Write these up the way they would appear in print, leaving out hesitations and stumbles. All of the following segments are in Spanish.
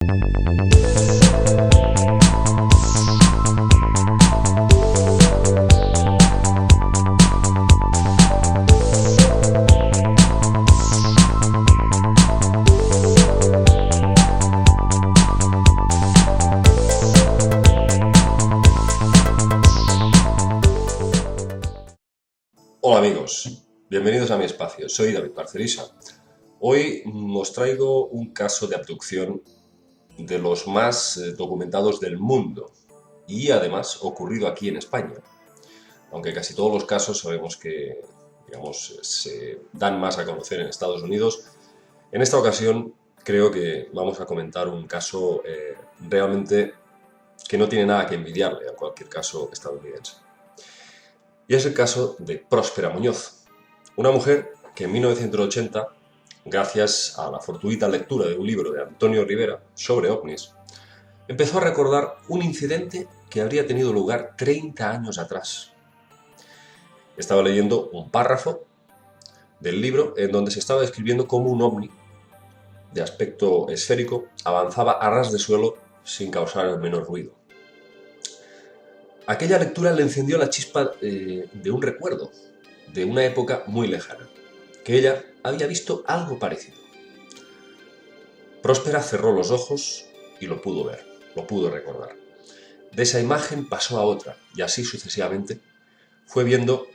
Hola amigos, bienvenidos a mi espacio, soy David Parcerisa. Hoy os traigo un caso de abducción de los más documentados del mundo y además ocurrido aquí en España. Aunque casi todos los casos sabemos que, se dan más a conocer en Estados Unidos, en esta ocasión creo que vamos a comentar un caso realmente que no tiene nada que envidiarle a cualquier caso estadounidense. Y es el caso de Próspera Muñoz, una mujer que en 1980, gracias a la fortuita lectura de un libro de Antonio Rivera sobre ovnis, empezó a recordar un incidente que habría tenido lugar 30 años atrás. Estaba leyendo un párrafo del libro en donde se estaba describiendo cómo un ovni de aspecto esférico avanzaba a ras de suelo sin causar el menor ruido. Aquella lectura le encendió la chispa de un recuerdo, de una época muy lejana, que ella había visto algo parecido. Próspera cerró los ojos y lo pudo ver, lo pudo recordar. De esa imagen pasó a otra y así sucesivamente fue viendo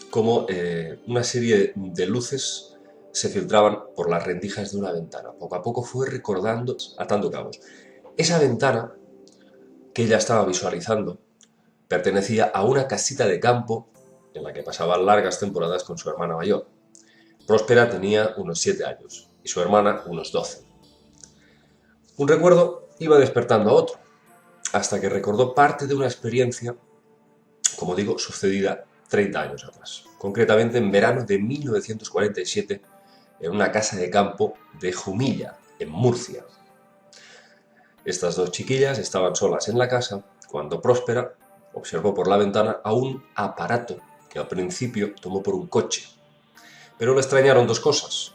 cómo una serie de luces se filtraban por las rendijas de una ventana. Poco a poco fue recordando, atando cabos. Esa ventana que ella estaba visualizando pertenecía a una casita de campo en la que pasaba largas temporadas con su hermana mayor. Próspera tenía unos 7 años y su hermana unos 12. Un recuerdo iba despertando a otro, hasta que recordó parte de una experiencia, como digo, sucedida 30 años atrás. Concretamente en verano de 1947, en una casa de campo de Jumilla, en Murcia. Estas dos chiquillas estaban solas en la casa cuando Próspera observó por la ventana a un aparato que al principio tomó por un coche. Pero le extrañaron dos cosas.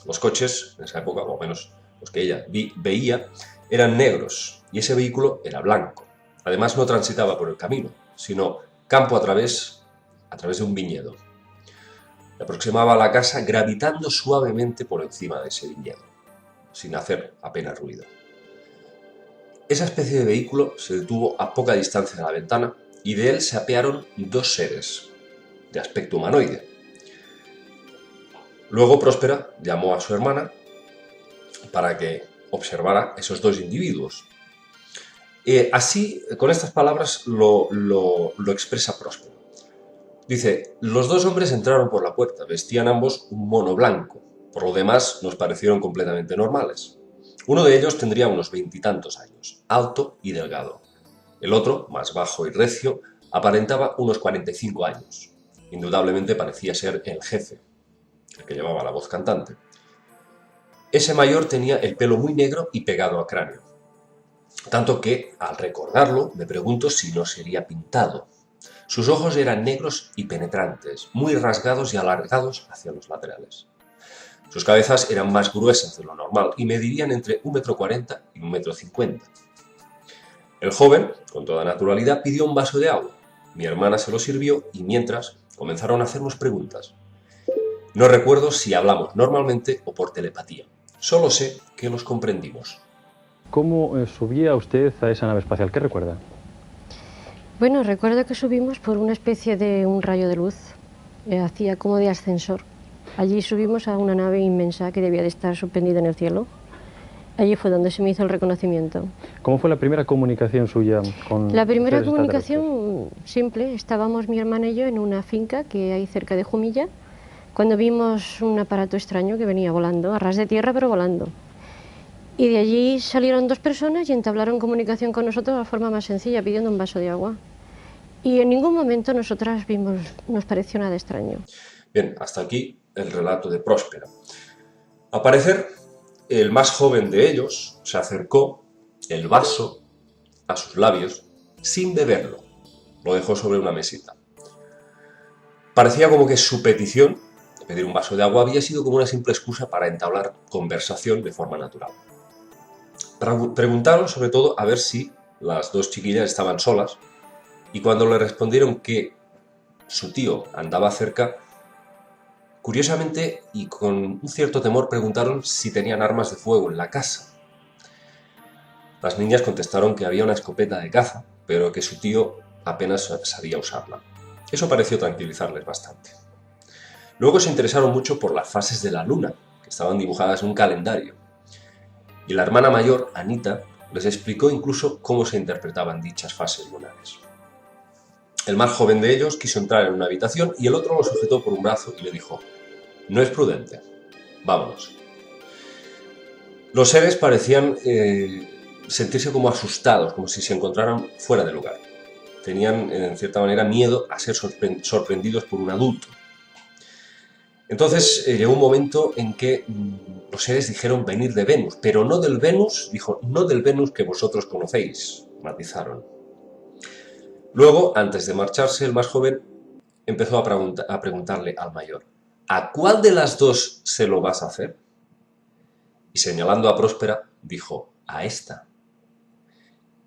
Los coches, en esa época, o menos los que ella veía, eran negros y ese vehículo era blanco. Además no transitaba por el camino, sino campo a través de un viñedo. Se aproximaba a la casa gravitando suavemente por encima de ese viñedo, sin hacer apenas ruido. Esa especie de vehículo se detuvo a poca distancia de la ventana y de él se apearon dos seres de aspecto humanoide. Luego Próspera llamó a su hermana para que observara esos dos individuos. Así, con estas palabras lo expresa Próspera. Dice: los dos hombres entraron por la puerta, vestían ambos un mono blanco, por lo demás nos parecieron completamente normales. Uno de ellos tendría unos 20 y tantos años, alto y delgado. El otro, más bajo y recio, aparentaba unos 45 años. Indudablemente parecía ser el jefe, el que llevaba la voz cantante. Ese mayor tenía el pelo muy negro y pegado al cráneo. Tanto que, al recordarlo, me pregunto si no sería pintado. Sus ojos eran negros y penetrantes, muy rasgados y alargados hacia los laterales. Sus cabezas eran más gruesas de lo normal y medirían entre 1,40 m y 1,50 m. El joven, con toda naturalidad, pidió un vaso de agua. Mi hermana se lo sirvió y mientras comenzaron a hacernos preguntas. No recuerdo si hablamos normalmente o por telepatía. Solo sé que los comprendimos. ¿Cómo subía usted a esa nave espacial? ¿Qué recuerda? Bueno, recuerdo que subimos por una especie de un rayo de luz. Hacía como de ascensor. Allí subimos a una nave inmensa que debía de estar suspendida en el cielo. Allí fue donde se me hizo el reconocimiento. ¿Cómo fue la primera comunicación suya con La primera seres comunicación simple. Estábamos mi hermana y yo en una finca que hay cerca de Jumilla, cuando vimos un aparato extraño que venía volando, a ras de tierra pero volando. Y de allí salieron dos personas y entablaron comunicación con nosotros de la forma más sencilla, pidiendo un vaso de agua. Y en ningún momento nosotras nos pareció nada extraño. Bien, hasta aquí el relato de Próspera. Al parecer, el más joven de ellos se acercó el vaso a sus labios sin beberlo. Lo dejó sobre una mesita. Parecía como que su petición de pedir un vaso de agua había sido como una simple excusa para entablar conversación de forma natural. Preguntaron sobre todo a ver si las dos chiquillas estaban solas, y cuando le respondieron que su tío andaba cerca, curiosamente y con un cierto temor preguntaron si tenían armas de fuego en la casa. Las niñas contestaron que había una escopeta de caza, pero que su tío apenas sabía usarla. Eso pareció tranquilizarles bastante. Luego se interesaron mucho por las fases de la luna, que estaban dibujadas en un calendario. Y la hermana mayor, Anita, les explicó incluso cómo se interpretaban dichas fases lunares. El más joven de ellos quiso entrar en una habitación y el otro lo sujetó por un brazo y le dijo: «No es prudente, vámonos». Los seres parecían sentirse como asustados, como si se encontraran fuera de lugar. Tenían, en cierta manera, miedo a ser sorprendidos por un adulto. Entonces llegó un momento en que los seres dijeron venir de Venus, pero no del Venus, dijo, no del Venus que vosotros conocéis, matizaron. Luego, antes de marcharse, el más joven empezó a preguntarle al mayor: ¿a cuál de las dos se lo vas a hacer? Y señalando a Próspera, dijo: a esta.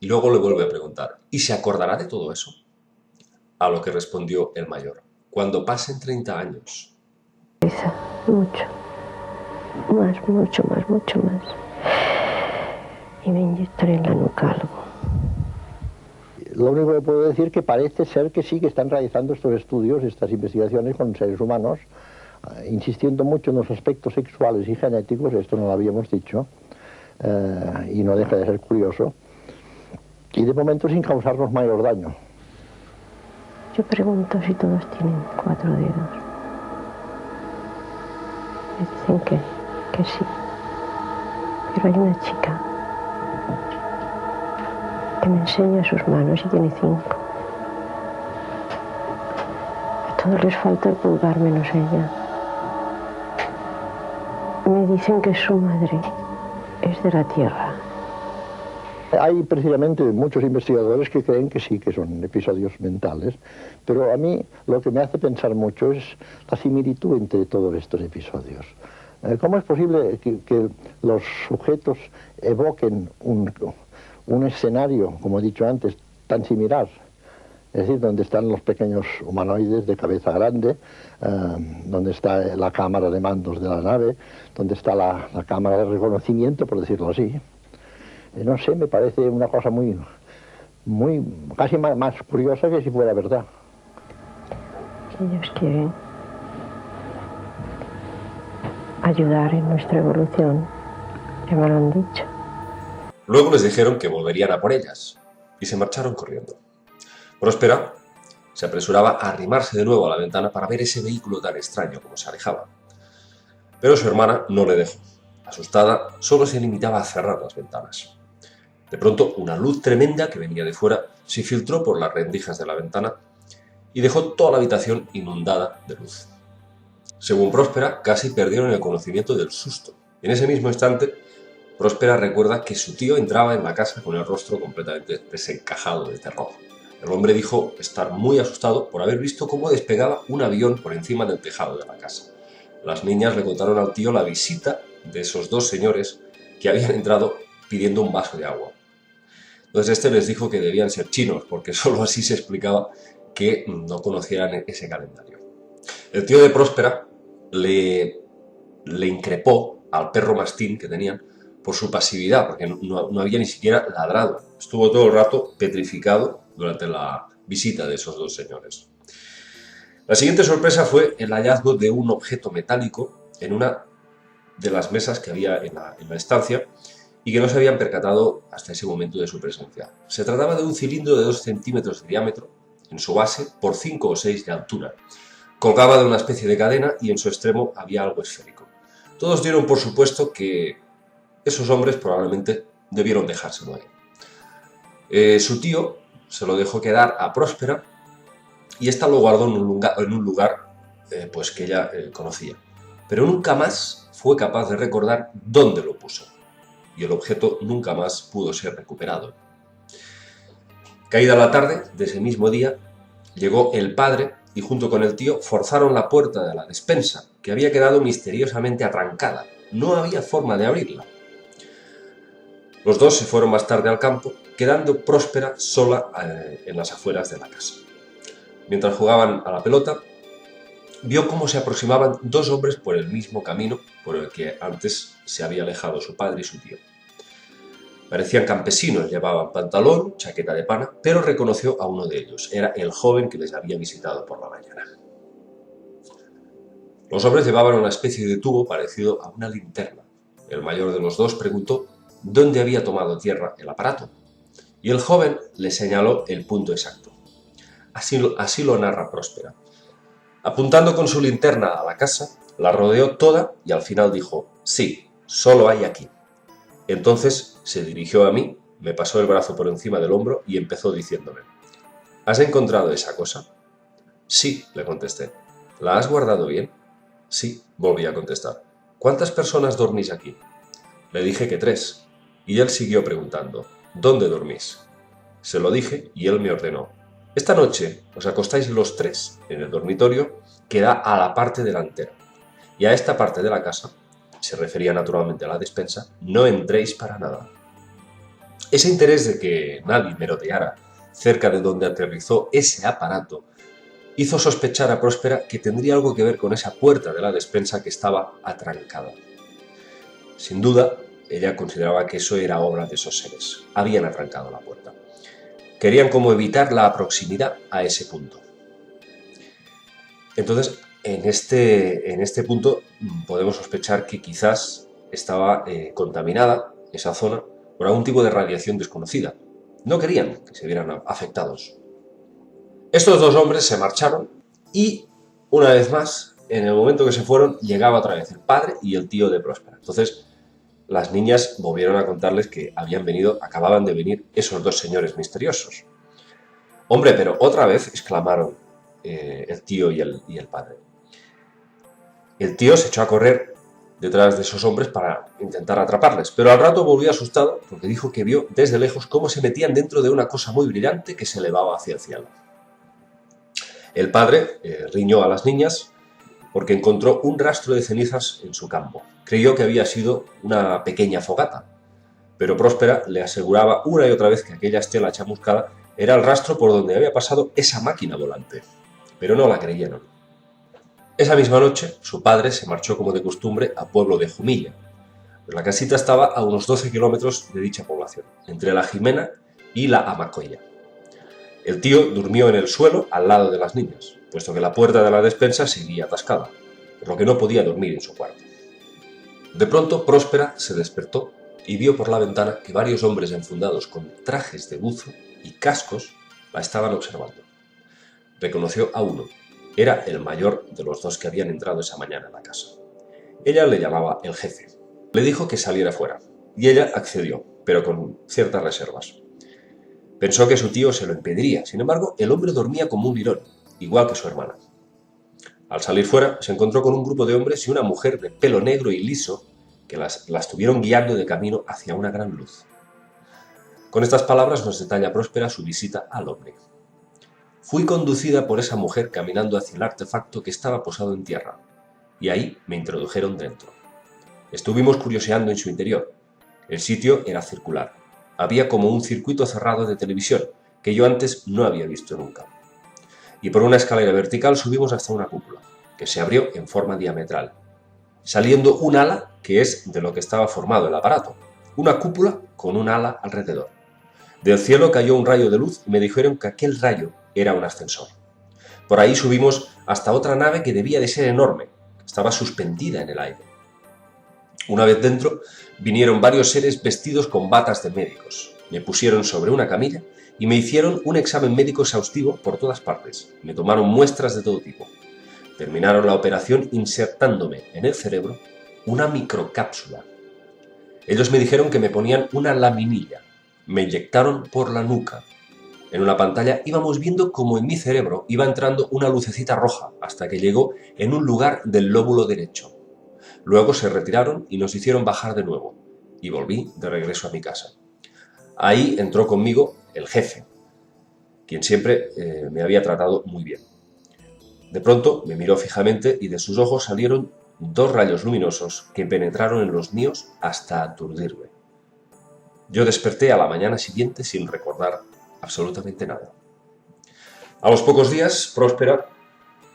Y luego le vuelve a preguntar: ¿y se acordará de todo eso? A lo que respondió el mayor: cuando pasen 30 años. Mucho más. Y me inyectaré en la nuca algo. Lo único que puedo decir es que parece ser que sí que están realizando estos estudios, estas investigaciones con seres humanos, insistiendo mucho en los aspectos sexuales y genéticos, esto no lo habíamos dicho, y no deja de ser curioso, y de momento sin causarnos mayor daño. Yo pregunto si todos tienen 4 dedos. Me dicen que sí. Pero hay una chica que me enseña sus manos y tiene 5. A todos les falta el pulgar menos ella. Me dicen que su madre es de la Tierra. Hay precisamente muchos investigadores que creen que sí, que son episodios mentales, pero a mí lo que me hace pensar mucho es la similitud entre todos estos episodios. ¿Cómo es posible que los sujetos evoquen un escenario, como he dicho antes, tan similar? Es decir, donde están los pequeños humanoides de cabeza grande, donde está la cámara de mandos de la nave, donde está la cámara de reconocimiento, por decirlo así. No sé, me parece una cosa casi más curiosa que si fuera verdad. Ellos quieren ayudar en nuestra evolución, ya me lo han dicho. Luego les dijeron que volverían a por ellas y se marcharon corriendo. Próspera se apresuraba a arrimarse de nuevo a la ventana para ver ese vehículo tan extraño como se alejaba. Pero su hermana no le dejó. Asustada, solo se limitaba a cerrar las ventanas. De pronto, una luz tremenda que venía de fuera se filtró por las rendijas de la ventana y dejó toda la habitación inundada de luz. Según Próspera, casi perdieron el conocimiento del susto. En ese mismo instante, Próspera recuerda que su tío entraba en la casa con el rostro completamente desencajado de terror. El hombre dijo estar muy asustado por haber visto cómo despegaba un avión por encima del tejado de la casa. Las niñas le contaron al tío la visita de esos dos señores que habían entrado pidiendo un vaso de agua. Entonces este les dijo que debían ser chinos, porque solo así se explicaba que no conocieran ese calendario. El tío de Próspera le increpó al perro mastín que tenían por su pasividad, porque no había ni siquiera ladrado. Estuvo todo el rato petrificado durante la visita de esos dos señores. La siguiente sorpresa fue el hallazgo de un objeto metálico en una de las mesas que había en la estancia y que no se habían percatado hasta ese momento de su presencia. Se trataba de un cilindro de 2 centímetros de diámetro en su base por 5 o 6 de altura. Colgaba de una especie de cadena y en su extremo había algo esférico. Todos dieron por supuesto que esos hombres probablemente debieron dejárselo ahí. Su tío se lo dejó quedar a Próspera y ésta lo guardó en un lugar pues que ella conocía. Pero nunca más fue capaz de recordar dónde lo puso. Y el objeto nunca más pudo ser recuperado. Caída la tarde de ese mismo día, llegó el padre y junto con el tío forzaron la puerta de la despensa, que había quedado misteriosamente atrancada. No había forma de abrirla. Los dos se fueron más tarde al campo, quedando Próspera sola en las afueras de la casa. Mientras jugaban a la pelota, vio cómo se aproximaban dos hombres por el mismo camino por el que antes se había alejado su padre y su tío. Parecían campesinos, llevaban pantalón, chaqueta de pana, pero reconoció a uno de ellos. Era el joven que les había visitado por la mañana. Los hombres llevaban una especie de tubo parecido a una linterna. El mayor de los dos preguntó dónde había tomado tierra el aparato, y el joven le señaló el punto exacto. Así lo narra Próspera. Apuntando con su linterna a la casa, la rodeó toda y al final dijo: «Sí, solo hay aquí». Entonces se dirigió a mí, me pasó el brazo por encima del hombro y empezó diciéndome: «¿Has encontrado esa cosa?». «Sí», le contesté. «¿La has guardado bien?». «Sí», volví a contestar. «¿Cuántas personas dormís aquí?». Le dije que 3, y él siguió preguntando: «¿Dónde dormís?». Se lo dije y él me ordenó: «Esta noche os acostáis los 3 en el dormitorio que da a la parte delantera, y a esta parte de la casa», se refería naturalmente a la despensa, «no entréis para nada». Ese interés de que nadie merodeara cerca de donde aterrizó ese aparato hizo sospechar a Próspera que tendría algo que ver con esa puerta de la despensa que estaba atrancada. Sin duda, ella consideraba que eso era obra de esos seres. Habían atrancado la puerta. Querían como evitar la proximidad a ese punto. Entonces, en este punto podemos sospechar que quizás estaba contaminada esa zona por algún tipo de radiación desconocida. No querían que se vieran afectados. Estos dos hombres se marcharon y, una vez más, en el momento que se fueron, llegaba otra vez el padre y el tío de Próspera. Entonces, las niñas volvieron a contarles que acababan de venir esos dos señores misteriosos. «Hombre, pero otra vez», exclamaron el tío y el padre. El tío se echó a correr detrás de esos hombres para intentar atraparles, pero al rato volvió asustado porque dijo que vio desde lejos cómo se metían dentro de una cosa muy brillante que se elevaba hacia el cielo. El padre riñó a las niñas porque encontró un rastro de cenizas en su campo. Creyó que había sido una pequeña fogata, pero Próspera le aseguraba una y otra vez que aquella estela chamuscada era el rastro por donde había pasado esa máquina volante, pero no la creyeron. Esa misma noche, su padre se marchó como de costumbre a pueblo de Jumilla. La casita estaba a unos 12 kilómetros de dicha población, entre la Jimena y la Amacoya. El tío durmió en el suelo al lado de las niñas, puesto que la puerta de la despensa seguía atascada, por lo que no podía dormir en su cuarto. De pronto, Próspera se despertó y vio por la ventana que varios hombres enfundados con trajes de buzo y cascos la estaban observando. Reconoció a uno. Era el mayor de los dos que habían entrado esa mañana en la casa. Ella le llamaba el jefe. Le dijo que saliera fuera, y ella accedió, pero con ciertas reservas. Pensó que su tío se lo impediría. Sin embargo, el hombre dormía como un lirón, igual que su hermana. Al salir fuera, se encontró con un grupo de hombres y una mujer de pelo negro y liso que las estuvieron guiando de camino hacia una gran luz. Con estas palabras nos detalla Próspera su visita al hombre. «Fui conducida por esa mujer caminando hacia el artefacto que estaba posado en tierra, y ahí me introdujeron dentro. Estuvimos curioseando en su interior. El sitio era circular. Había como un circuito cerrado de televisión que yo antes no había visto nunca. Y por una escalera vertical subimos hasta una cúpula, que se abrió en forma diametral, saliendo un ala que es de lo que estaba formado el aparato, una cúpula con un ala alrededor. Del cielo cayó un rayo de luz y me dijeron que aquel rayo era un ascensor. Por ahí subimos hasta otra nave que debía de ser enorme, estaba suspendida en el aire. Una vez dentro, vinieron varios seres vestidos con batas de médicos. Me pusieron sobre una camilla y me hicieron un examen médico exhaustivo por todas partes. Me tomaron muestras de todo tipo. Terminaron la operación insertándome en el cerebro una microcápsula. Ellos me dijeron que me ponían una laminilla. Me inyectaron por la nuca. En una pantalla íbamos viendo cómo en mi cerebro iba entrando una lucecita roja hasta que llegó en un lugar del lóbulo derecho. Luego se retiraron y nos hicieron bajar de nuevo, y volví de regreso a mi casa. Ahí entró conmigo el jefe, quien siempre me había tratado muy bien. De pronto me miró fijamente y de sus ojos salieron 2 rayos luminosos que penetraron en los míos hasta aturdirme. Yo desperté a la mañana siguiente sin recordar absolutamente nada. A los pocos días, Próspera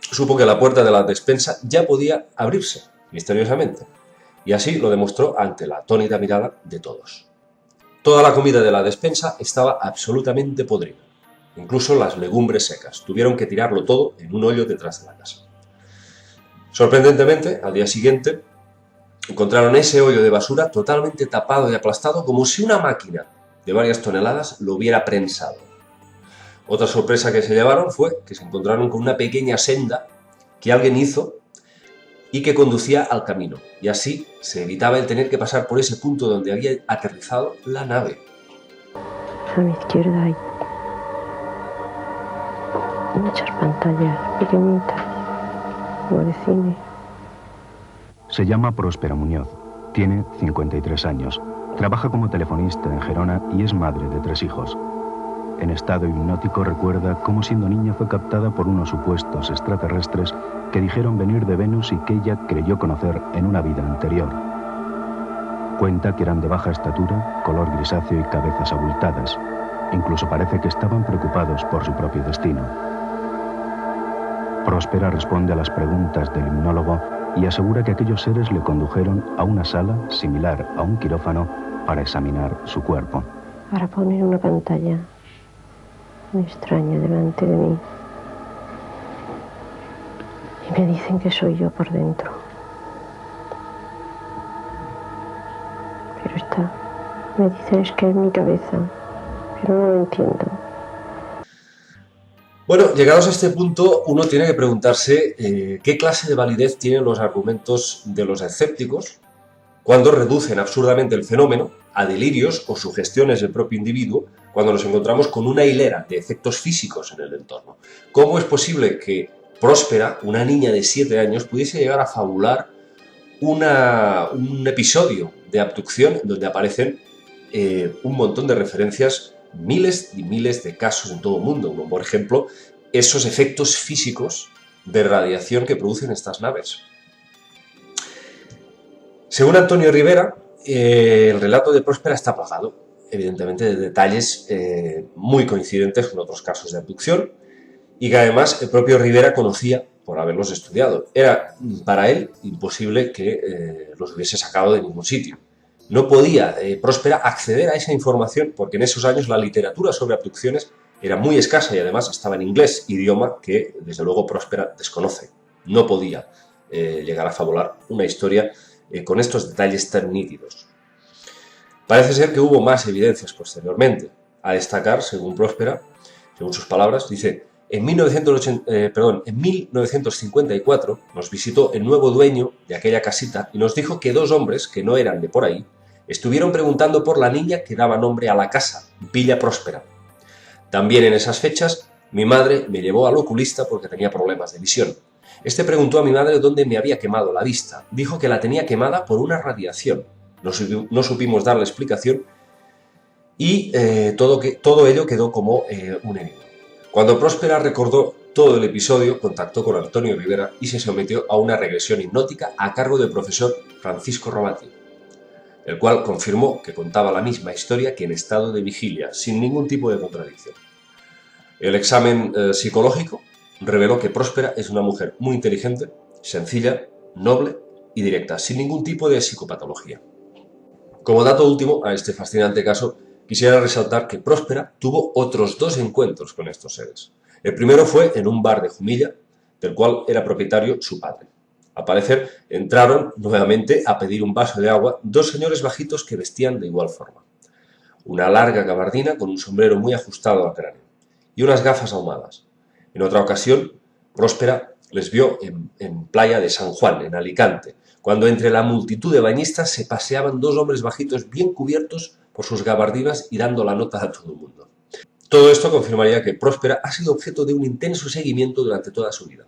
supo que la puerta de la despensa ya podía abrirse, misteriosamente, y así lo demostró ante la atónita mirada de todos. Toda la comida de la despensa estaba absolutamente podrida, incluso las legumbres secas. Tuvieron que tirarlo todo en un hoyo detrás de la casa. Sorprendentemente, al día siguiente, encontraron ese hoyo de basura totalmente tapado y aplastado, como si una máquina de varias toneladas lo hubiera prensado. Otra sorpresa que se llevaron fue que se encontraron con una pequeña senda que alguien hizo y que conducía al camino, y así se evitaba el tener que pasar por ese punto donde había aterrizado la nave. A mi izquierda hay muchas pantallas pequeñitas, como de cine. Se llama Próspera Muñoz, tiene 53 años, trabaja como telefonista en Gerona y es madre de 3 hijos. En estado hipnótico recuerda cómo siendo niña fue captada por unos supuestos extraterrestres que dijeron venir de Venus y que ella creyó conocer en una vida anterior. Cuenta que eran de baja estatura, color grisáceo y cabezas abultadas. Incluso parece que estaban preocupados por su propio destino. Próspera responde a las preguntas del hipnólogo y asegura que aquellos seres le condujeron a una sala similar a un quirófano para examinar su cuerpo. Ahora ponen una pantalla muy extraña delante de mí y me dicen que soy yo por dentro. Pero me dicen es que es mi cabeza, pero no lo entiendo. Bueno, llegados a este punto, uno tiene que preguntarse qué clase de validez tienen los argumentos de los escépticos cuando reducen absurdamente el fenómeno a delirios o sugestiones del propio individuo, cuando nos encontramos con una hilera de efectos físicos en el entorno. ¿Cómo es posible que Próspera, una niña de 7 años, pudiese llegar a fabular un episodio de abducción donde aparecen un montón de referencias, miles y miles de casos en todo el mundo, como por ejemplo esos efectos físicos de radiación que producen estas naves? Según Antonio Rivera, el relato de Próspera está plagado, evidentemente, de detalles muy coincidentes con otros casos de abducción y que además el propio Rivera conocía por haberlos estudiado. Era para él imposible que los hubiese sacado de ningún sitio. No podía Próspera acceder a esa información porque en esos años la literatura sobre abducciones era muy escasa y además estaba en inglés, idioma que desde luego Próspera desconoce. No podía llegar a fabular una historia con estos detalles tan nítidos. Parece ser que hubo más evidencias posteriormente. A destacar, según Próspera, según sus palabras, dice: en 1954 nos visitó el nuevo dueño de aquella casita y nos dijo que 2 hombres, que no eran de por ahí, estuvieron preguntando por la niña que daba nombre a la casa, Villa Próspera. También en esas fechas, mi madre me llevó al oculista porque tenía problemas de visión. Este preguntó a mi madre dónde me había quemado la vista. Dijo que la tenía quemada por una radiación. No supimos darle explicación y todo ello quedó como un enigma. Cuando Próspera recordó todo el episodio, contactó con Antonio Rivera y se sometió a una regresión hipnótica a cargo del profesor Francisco Robati, el cual confirmó que contaba la misma historia que en estado de vigilia, sin ningún tipo de contradicción. El examen psicológico reveló que Próspera es una mujer muy inteligente, sencilla, noble y directa, sin ningún tipo de psicopatología. Como dato último a este fascinante caso, quisiera resaltar que Próspera tuvo otros 2 encuentros con estos seres. El primero fue en un bar de Jumilla, del cual era propietario su padre. Al parecer, entraron nuevamente a pedir un vaso de agua 2 señores bajitos que vestían de igual forma. Una larga gabardina con un sombrero muy ajustado al cráneo y unas gafas ahumadas. En otra ocasión, Próspera les vio en Playa de San Juan, en Alicante, cuando entre la multitud de bañistas se paseaban 2 hombres bajitos bien cubiertos por sus gabardinas y dando la nota a todo el mundo. Todo esto confirmaría que Próspera ha sido objeto de un intenso seguimiento durante toda su vida.